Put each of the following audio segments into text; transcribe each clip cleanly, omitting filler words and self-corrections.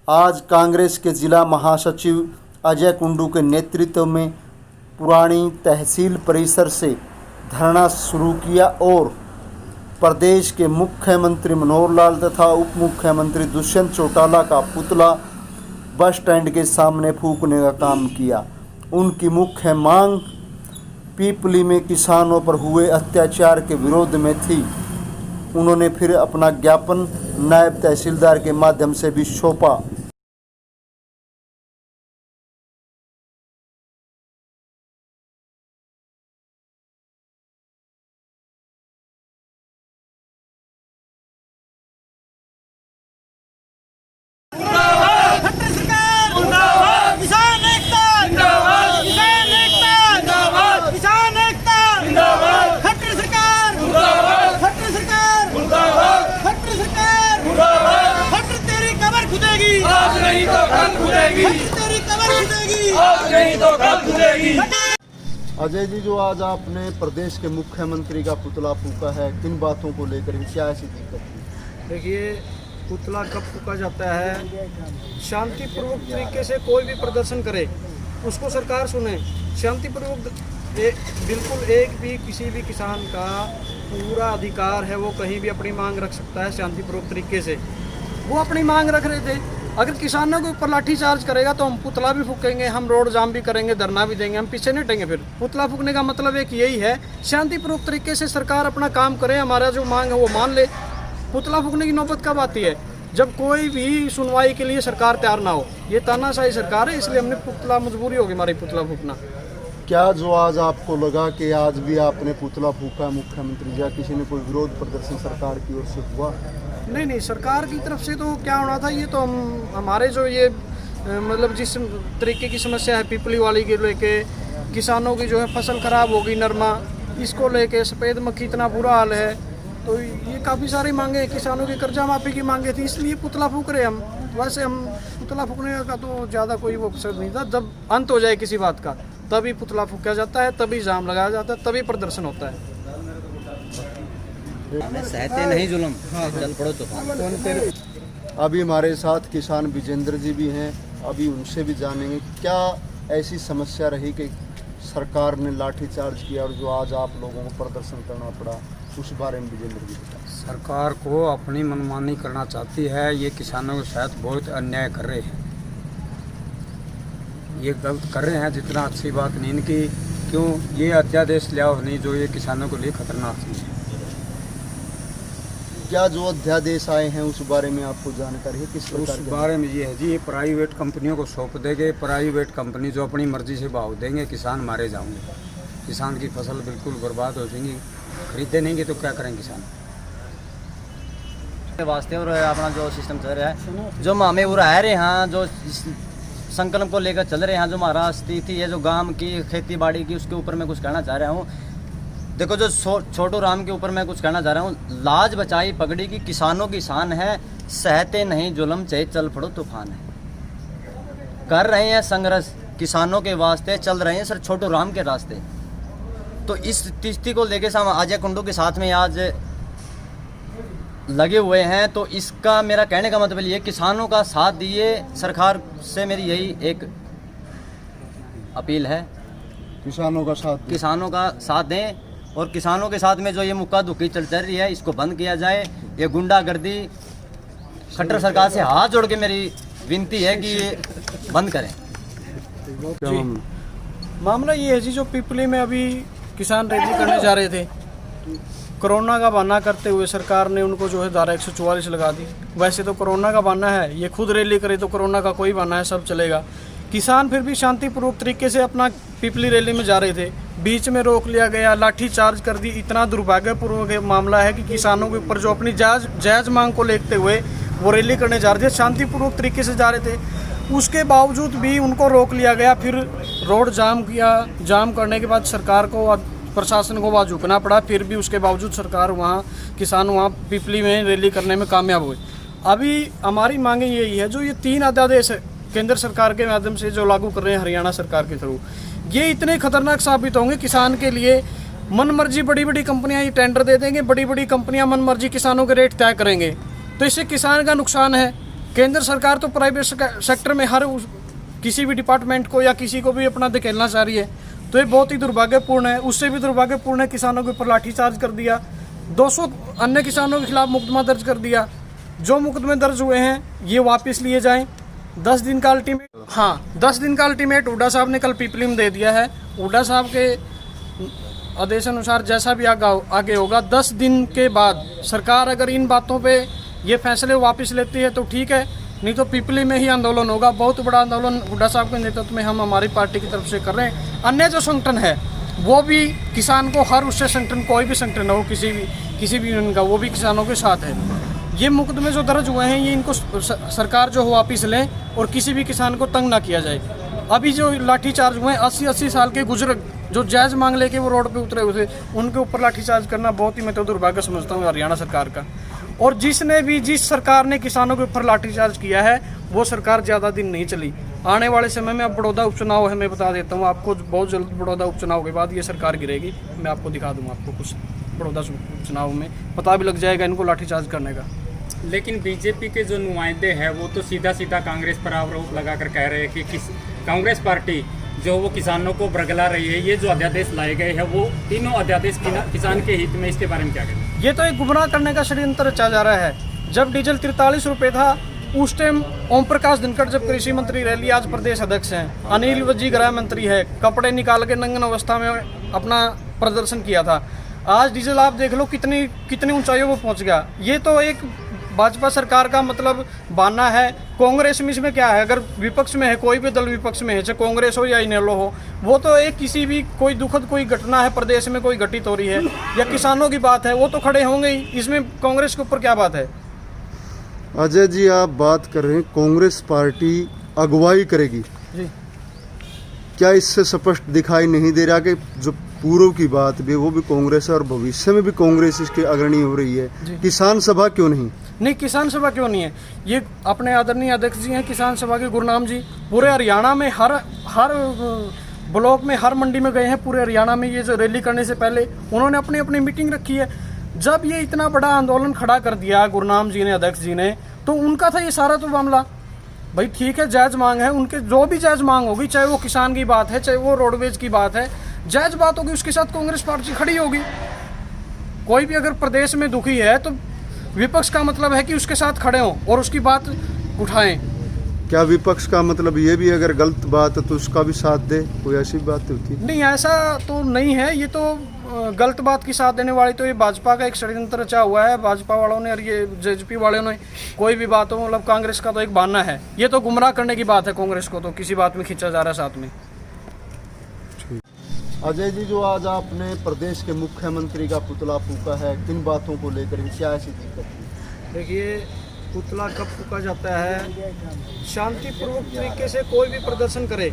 आज कांग्रेस के जिला महासचिव अजय कुंडू के नेतृत्व में पुरानी तहसील परिसर से धरना शुरू किया और प्रदेश के मुख्यमंत्री मनोहर लाल तथा उप मुख्यमंत्री दुष्यंत चौटाला का पुतला बस स्टैंड के सामने फूंकने का काम किया। उनकी मुख्य मांग पीपली में किसानों पर हुए अत्याचार के विरोध में थी। उन्होंने फिर अपना ज्ञापन नायब तहसीलदार के माध्यम से भी सौंपा। अजय जी, जो आज आपने प्रदेश के मुख्यमंत्री का पुतला फूंका है, किन बातों को लेकर क्या ऐसी दिक्कत है? देखिए, पुतला कब फूंका जाता है, शांतिपूर्वक तरीके से कोई भी प्रदर्शन करे उसको सरकार सुने। शांतिपूर्वक बिल्कुल एक भी किसी भी किसान का पूरा अधिकार है, वो कहीं भी अपनी मांग रख सकता है शांतिपूर्वक तरीके से। वो अपनी मांग रख रहे थे। अगर किसानों के ऊपर लाठी चार्ज करेगा तो हम पुतला भी फूकेंगे, हम रोड जाम भी करेंगे, धरना भी देंगे, हम पीछे नहीं हटेंगे। फिर पुतला फूकने का मतलब एक यही है, शांतिपूर्वक तरीके से सरकार अपना काम करे, हमारा जो मांग है वो मान ले। पुतला फूकने की नौबत कब आती है? जब कोई भी सुनवाई के लिए सरकार तैयार ना हो। ये तानाशाही सरकार है, इसलिए हमने पुतला, मजबूरी होगी हमारी पुतला फूकना। क्या जो आज आपको लगा कि आज भी आपने पुतला फूका मुख्यमंत्री, या किसी ने कोई विरोध प्रदर्शन सरकार की ओर से हुआ? नहीं, सरकार की तरफ से तो क्या होना था, ये तो हमारे जो ये मतलब जिस तरीके की समस्या है पीपली वाली के लेके, किसानों की जो है फसल खराब होगी, नरमा, इसको लेके सफ़ेद मक्खी इतना बुरा हाल है, तो ये काफ़ी सारी मांगे, किसानों की कर्जा माफ़ी की मांगे थी, इसलिए पुतला फूक रहे हम। वैसे हम पुतला फूकने का तो ज़्यादा कोई वो अवसर नहीं था। जब अंत हो जाए किसी बात का तभी पुतला फूका जाता है, तभी जाम लगाया जाता है, तभी प्रदर्शन होता है। सहते नहीं जुल्म, चल पड़ो तूफान। अभी हमारे साथ किसान विजेंद्र जी भी हैं, अभी उनसे भी जानेंगे क्या ऐसी समस्या रही कि सरकार ने लाठीचार्ज किया और जो आज आप लोगों को प्रदर्शन करना पड़ा, उस बारे में विजेंद्र जी बताएं। सरकार को अपनी मनमानी करना चाहती है। ये किसानों के साथ बहुत अन्याय कर रहे हैं, ये गलत कर रहे हैं, जितना अच्छी बात नहीं इनकी। क्यों ये अध्यादेश लिया नहीं जो ये किसानों के लिए खतरनाक चीज़ है। क्या जो अध्यादेश आए हैं उस बारे में आपको जानकारी है? किस प्रकार? उस बारे में ये है जी, ये प्राइवेट कंपनियों को सौंप देंगे। प्राइवेट कंपनी जो अपनी मर्जी से भाव देंगे, किसान मारे जाएंगे, किसान की फसल बिल्कुल बर्बाद हो जाएंगी। खरीदे नहीं तो क्या करेंगे किसान वास्ते। और अपना जो सिस्टम चल रहा है, जो हमें वो रह रहे हैं, जो संकल्प को लेकर चल रहे हैं, जो हमारा स्थिति है जो गांव की खेती बाड़ी की, उसके ऊपर मैं कुछ कहना चाह रहा हूँ। देखो, जो छोटू राम के ऊपर मैं कुछ कहना चाह रहा हूँ। लाज बचाई पगड़ी की किसानों की शान है, सहते नहीं जुल्म चाहे चल पड़ो तूफान है। कर रहे हैं संघर्ष किसानों के वास्ते, चल रहे हैं सर छोटू राम के रास्ते। तो इस स्थिति को लेके हम अजय कुंडू के साथ में आज लगे हुए हैं। तो इसका मेरा कहने का मतलब ये, किसानों का साथ दिए। सरकार से मेरी यही एक अपील है, किसानों का साथ दें। और किसानों के साथ में जो ये मुक्का दुक्की चल रही है, इसको बंद किया जाए। ये गुंडागर्दी, खट्टर सरकार से हाथ जोड़ के मेरी विनती है कि ये बंद करें। मामला ये है जी, जो पीपली में अभी किसान रैली करने जा रहे थे, कोरोना का बहाना करते हुए सरकार ने उनको जो है धारा 144 लगा दी। वैसे तो कोरोना का बहाना है, ये खुद रैली करे तो कोरोना का कोई बहाना है, सब चलेगा। किसान फिर भी शांतिपूर्वक तरीके से अपना पीपली रैली में जा रहे थे, बीच में रोक लिया गया, लाठी चार्ज कर दी। इतना दुर्भाग्यपूर्ण मामला है कि किसानों के ऊपर जो अपनी जायज़ मांग को लेते हुए वो रैली करने जा रहे थे, शांतिपूर्वक तरीके से जा रहे थे, उसके बावजूद भी उनको रोक लिया गया। फिर रोड जाम किया, जाम करने के बाद सरकार को, प्रशासन को वहाँ झुकना पड़ा। फिर भी उसके बावजूद सरकार वहाँ, किसान वहाँ पीपली में रैली करने में कामयाब हुए। अभी हमारी मांगे यही है, जो ये 3 अध्यादेश केंद्र सरकार के माध्यम से जो लागू कर रहे हैं हरियाणा सरकार के थ्रू, ये इतने खतरनाक साबित होंगे किसान के लिए। मनमर्जी बड़ी बड़ी कंपनियां ये टेंडर दे देंगे, बड़ी बड़ी कंपनियां मनमर्जी किसानों के रेट तय करेंगे, तो इससे किसान का नुकसान है। केंद्र सरकार तो प्राइवेट सेक्टर में किसी भी डिपार्टमेंट को या किसी को भी अपना धकेलना चाह रही है, तो ये बहुत ही दुर्भाग्यपूर्ण है। उससे भी दुर्भाग्यपूर्ण है किसानों के ऊपर लाठीचार्ज कर दिया, 200 अन्य किसानों के खिलाफ मुकदमा दर्ज कर दिया। जो मुकदमे दर्ज हुए हैं ये वापस लिए जाएं। 10 दिन का अल्टीमेट हुड्डा साहब ने कल पीपली में दे दिया है। हुड्डा साहब के आदेशानुसार जैसा भी आगे होगा, 10 दिन के बाद सरकार अगर इन बातों पे ये फैसले वापस लेती है तो ठीक है, नहीं तो पीपली में ही आंदोलन होगा। बहुत बड़ा आंदोलन हुड्डा साहब के नेतृत्व में हम हमारी पार्टी की तरफ से कर रहे हैं। अन्य जो संगठन है वो भी किसान को हर उससे संगठन, कोई भी संगठन हो किसी भी यूनियन का, वो भी किसानों के साथ है। ये मुकदमे जो दर्ज हुए हैं ये इनको सरकार जो वापस लें और किसी भी किसान को तंग ना किया जाए। अभी जो लाठीचार्ज हुए हैं 80 साल के बुजुर्ग जो जायज़ मांग लेके वो रोड पे उतरे हुए थे, उनके ऊपर लाठीचार्ज करना बहुत ही मैं तो दुर्भाग्य समझता हूँ हरियाणा सरकार का। और जिस सरकार ने किसानों के ऊपर लाठीचार्ज किया है वो सरकार ज़्यादा दिन नहीं चली। आने वाले समय में अब बड़ौदा उपचुनाव है, मैं बता देता हूँ आपको, बहुत जल्द बड़ौदा उपचुनाव के बाद ये सरकार गिरेगी। मैं आपको दिखा दूँगा, आपको कुछ बड़ौदा उपचुनाव में पता भी लग जाएगा इनको लाठीचार्ज करने का। लेकिन बीजेपी के जो नुमाइंदे हैं वो तो सीधा कांग्रेस पर आरोप लगाकर कह रहे हैं कि कांग्रेस पार्टी जो वो किसानों को बरगला रही है। ये जो अध्यादेश लाए गए हैं वो तीनों अध्यादेश किसान के हित में, इसके बारे में क्या कहते हैं? ये तो एक गुमराह करने का षड्यंत्र रचा जा रहा है। जब डीजल 43 रुपये था उस टाइम ओम प्रकाश धनखड़ जब कृषि मंत्री रह लिया, आज प्रदेश अध्यक्ष हैं। अनिल विज गृह मंत्री है, कपड़े निकाल के नंगन अवस्था में अपना प्रदर्शन किया था। आज डीजल आप देख लो कितनी ऊंचाइयों पर पहुंच गया। ये तो एक भाजपा सरकार का मतलब बहाना है। कांग्रेस में इसमें क्या है, अगर विपक्ष में है, कोई भी दल विपक्ष में है, चाहे कांग्रेस हो या इनेलो हो, वो तो एक किसी भी कोई दुखद कोई घटना है प्रदेश में कोई घटित हो रही है या किसानों की बात है, वो तो खड़े होंगे ही। इसमें कांग्रेस के ऊपर क्या बात है? अजय जी, आप बात कर रहे हैं कांग्रेस पार्टी अगुवाई करेगी जी। क्या इससे स्पष्ट दिखाई नहीं दे रहा कि जो पूर्व की बात भी वो भी कांग्रेस है और भविष्य में भी कांग्रेस इसके अग्रणी हो रही है? किसान सभा क्यों नहीं? किसान सभा क्यों नहीं है? ये अपने आदरणीय अध्यक्ष जी हैं किसान सभा के, गुरनाम जी, पूरे हरियाणा में हर ब्लॉक में, हर मंडी में गए हैं पूरे हरियाणा में। ये जो रैली करने से पहले उन्होंने अपनी मीटिंग रखी है। जब ये इतना बड़ा आंदोलन खड़ा कर दिया गुरनाम जी ने, अध्यक्ष जी ने, तो उनका था ये सारा तो मामला। भाई ठीक है, जायज़ मांग है, उनके जो भी जायज़ मांग होगी, चाहे वो किसान की बात है, चाहे वो रोडवेज की बात है, जायज़ बात होगी, उसके साथ कांग्रेस पार्टी खड़ी होगी। कोई भी अगर प्रदेश में दुखी है तो विपक्ष का मतलब है कि उसके साथ खड़े हों और उसकी बात उठाएं। क्या विपक्ष का मतलब ये भी अगर गलत बात है तो उसका भी साथ दे? कोई ऐसी बात होती है? नहीं, ऐसा तो नहीं है। ये तो गलत बात की साथ देने वाली तो ये भाजपा का एक षड्यंत्र रचा हुआ है भाजपा वालों ने, और ये जेजेपी वालों ने। कोई भी बात हो, मतलब कांग्रेस का तो एक बहाना है। ये तो गुमराह करने की बात है, कांग्रेस को तो किसी बात में खींचा जा रहा है साथ में। अजय जी, जो आज आपने प्रदेश के मुख्यमंत्री का पुतला फूका है, किन बातों को लेकर, क्या ऐसी दिक्कत है? देखिए, पुतला कब फूका जाता है? शांतिपूर्वक तरीके से कोई भी प्रदर्शन करे,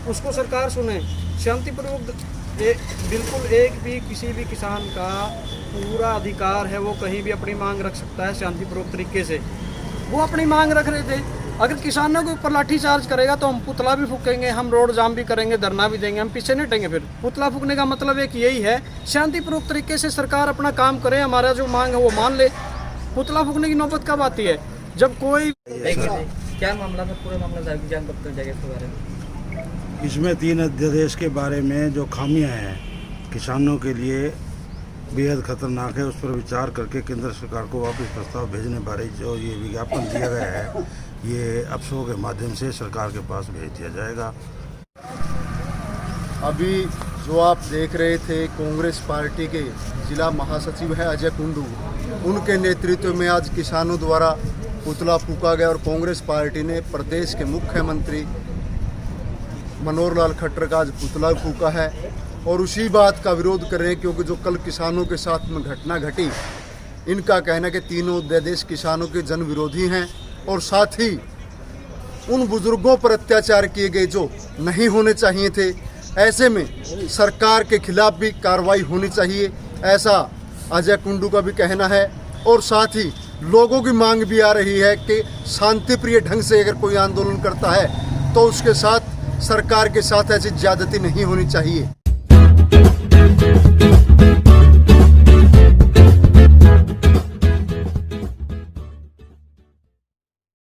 उसको सरकार सुने। शांतिपूर्वक बिल्कुल एक भी किसी भी किसान का पूरा अधिकार है, वो कहीं भी अपनी मांग रख सकता है शांतिपूर्वक तरीके से। वो अपनी मांग रख रहे थे। अगर किसानों के ऊपर लाठीचार्ज करेगा तो हम पुतला भी फूकेंगे, हम रोड जाम भी करेंगे, धरना भी देंगे, हम पीछे नहीं हटेंगे। फिर पुतला फूकने का मतलब एक यही है, शांतिपूर्वक तरीके से सरकार अपना काम करे, हमारा जो मांग है वो मान ले। पुतला फूकने की नौबत कब आती है? जब कोई क्या मामला था, पूरा मामला जान जाएगा इसके बारे में। इसमें 3 अध्यादेश के बारे में जो खामियां हैं किसानों के लिए बेहद खतरनाक है, उस पर विचार करके केंद्र सरकार को वापस प्रस्ताव भेजने बारे जो ये विज्ञापन दिया गया है, ये अफसरों के माध्यम से सरकार के पास भेज दिया जाएगा। अभी जो आप देख रहे थे, कांग्रेस पार्टी के जिला महासचिव है अजय कुंडू, उनके नेतृत्व में आज किसानों द्वारा पुतला फूका गया और कांग्रेस पार्टी ने प्रदेश के मुख्यमंत्री मनोहर लाल खट्टर का आज पुतला फूका है और उसी बात का विरोध कर रहे हैं, क्योंकि जो कल किसानों के साथ में घटना घटी, इनका कहना है कि तीनों अध्यादेश किसानों के जन विरोधी हैं और साथ ही उन बुजुर्गों पर अत्याचार किए गए जो नहीं होने चाहिए थे। ऐसे में सरकार के खिलाफ भी कार्रवाई होनी चाहिए, ऐसा अजय कुंडू का भी कहना है। और साथ ही लोगों की मांग भी आ रही है कि शांतिप्रिय ढंग से अगर कोई आंदोलन करता है तो उसके साथ सरकार के साथ ऐसी ज्यादती नहीं होनी चाहिए।